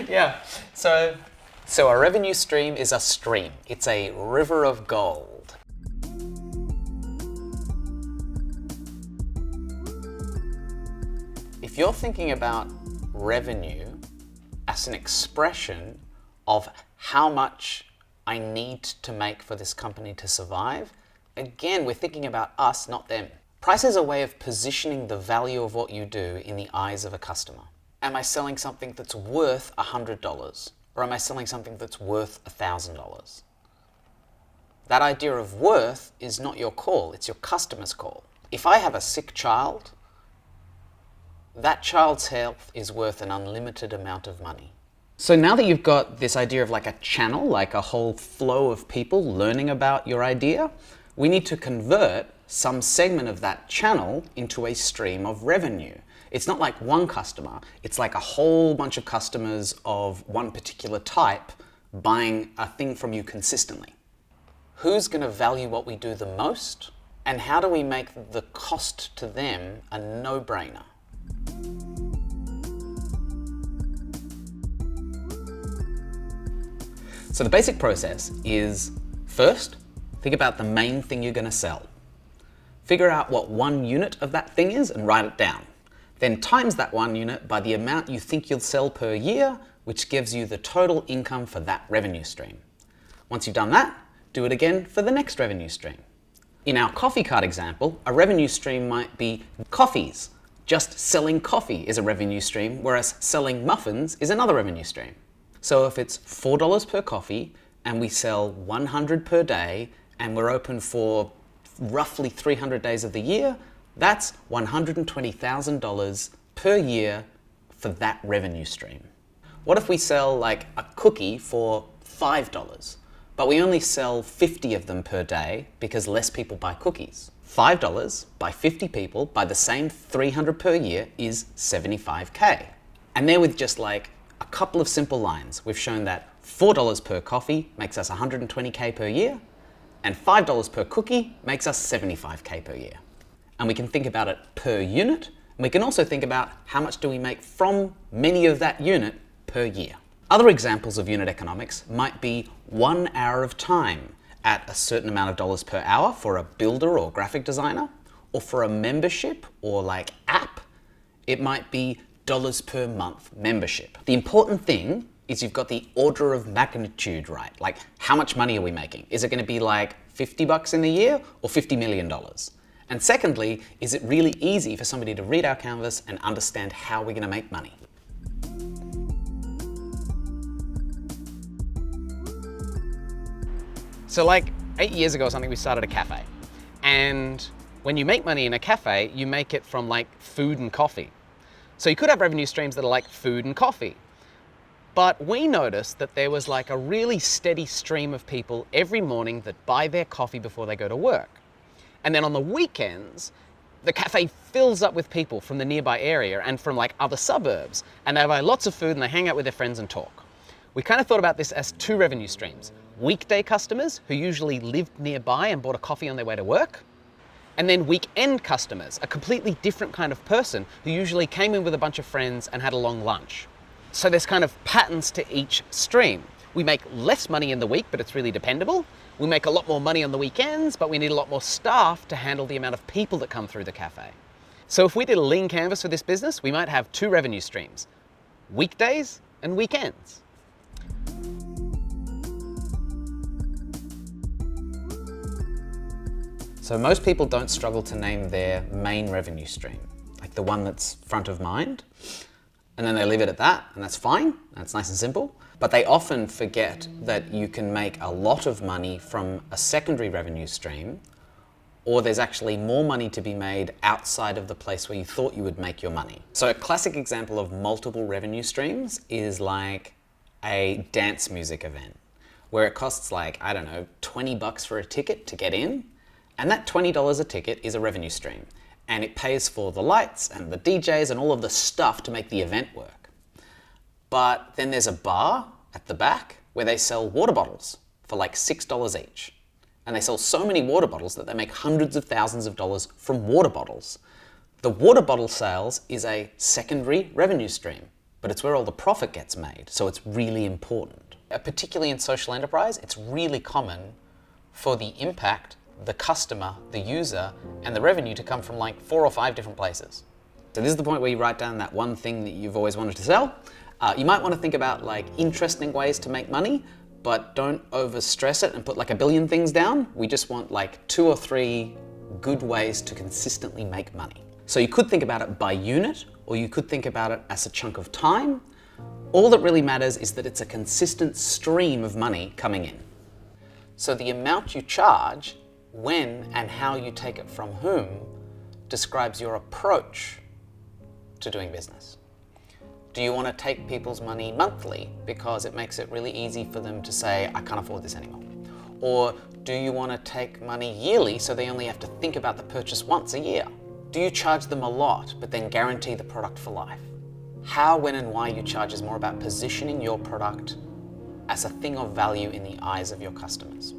Yeah. So a revenue stream is a stream. It's a river of gold. If you're thinking about revenue as an expression of how much I need to make for this company to survive, again, we're thinking about us, not them. Price is a way of positioning the value of what you do in the eyes of a customer. Am I selling something that's worth $100? Or am I selling something that's worth $1,000? That idea of worth is not your call, it's your customer's call. If I have a sick child, that child's health is worth an unlimited amount of money. So now that you've got this idea of like a channel, like a whole flow of people learning about your idea, we need to convert some segment of that channel into a stream of revenue. It's not like one customer, it's like a whole bunch of customers of one particular type buying a thing from you consistently. Who's going to value what we do the most? And how do we make the cost to them a no-brainer? So the basic process is, first, think about the main thing you're going to sell. Figure out what one unit of that thing is and write it down. Then times that one unit by the amount you think you'll sell per year, which gives you the total income for that revenue stream. Once you've done that, do it again for the next revenue stream. In our coffee cart example, a revenue stream might be coffees. Just selling coffee is a revenue stream, whereas selling muffins is another revenue stream. So if it's $4 per coffee and we sell 100 per day and we're open for roughly 300 days of the year, that's $120,000 per year for that revenue stream. What if we sell like a cookie for $5, but we only sell 50 of them per day because less people buy cookies? $5 by 50 people by the same 300 per year is $75K. And there with just like a couple of simple lines, we've shown that $4 per coffee makes us $120K per year, and $5 per cookie makes us $75K per year. And we can think about it per unit, and we can also think about how much do we make from many of that unit per year. Other examples of unit economics might be 1 hour of time at a certain amount of dollars per hour for a builder or graphic designer, or for a membership or like app, it might be dollars per month membership. The important thing is you've got the order of magnitude right. Like, how much money are we making? Is it going to be like $50 in a year or $50 million? And secondly, is it really easy for somebody to read our canvas and understand how we're going to make money? So like 8 years ago or something, we started a cafe. And when you make money in a cafe, you make it from like food and coffee. So you could have revenue streams that are like food and coffee. But we noticed that there was like a really steady stream of people every morning that buy their coffee before they go to work. And then on the weekends, the cafe fills up with people from the nearby area and from like other suburbs. And they buy lots of food and they hang out with their friends and talk. We kind of thought about this as two revenue streams. Weekday customers who usually lived nearby and bought a coffee on their way to work. And then weekend customers, a completely different kind of person who usually came in with a bunch of friends and had a long lunch. So there's kind of patterns to each stream. We make less money in the week, but it's really dependable. We make a lot more money on the weekends, but we need a lot more staff to handle the amount of people that come through the cafe. So if we did a lean canvas for this business, we might have two revenue streams, weekdays and weekends. So most people don't struggle to name their main revenue stream, like the one that's front of mind, and then they leave it at that, and that's fine, that's nice and simple. But they often forget that you can make a lot of money from a secondary revenue stream, or there's actually more money to be made outside of the place where you thought you would make your money. So a classic example of multiple revenue streams is like a dance music event, where it costs like, I don't know, $20 for a ticket to get in, and that $20 a ticket is a revenue stream, and it pays for the lights and the DJs and all of the stuff to make the event work. But then there's a bar at the back where they sell water bottles for like $6 each. And they sell so many water bottles that they make hundreds of thousands of dollars from water bottles. The water bottle sales is a secondary revenue stream. but it's where all the profit gets made, so it's really important. Particularly in social enterprise, it's really common for the impact, the customer, the user, and the revenue to come from like 4 or 5 different places. So this is the point where you write down that one thing that you've always wanted to sell. You might want to think about like interesting ways to make money, but don't overstress it and put like a billion things down. We just want like 2 or 3 good ways to consistently make money. So you could think about it by unit, or you could think about it as a chunk of time. All that really matters is that it's a consistent stream of money coming in. So the amount you charge, when and how you take it from whom, describes your approach to doing business. Do you want to take people's money monthly because it makes it really easy for them to say, I can't afford this anymore? Or do you want to take money yearly so they only have to think about the purchase once a year? Do you charge them a lot but then guarantee the product for life? How, when and why you charge is more about positioning your product as a thing of value in the eyes of your customers.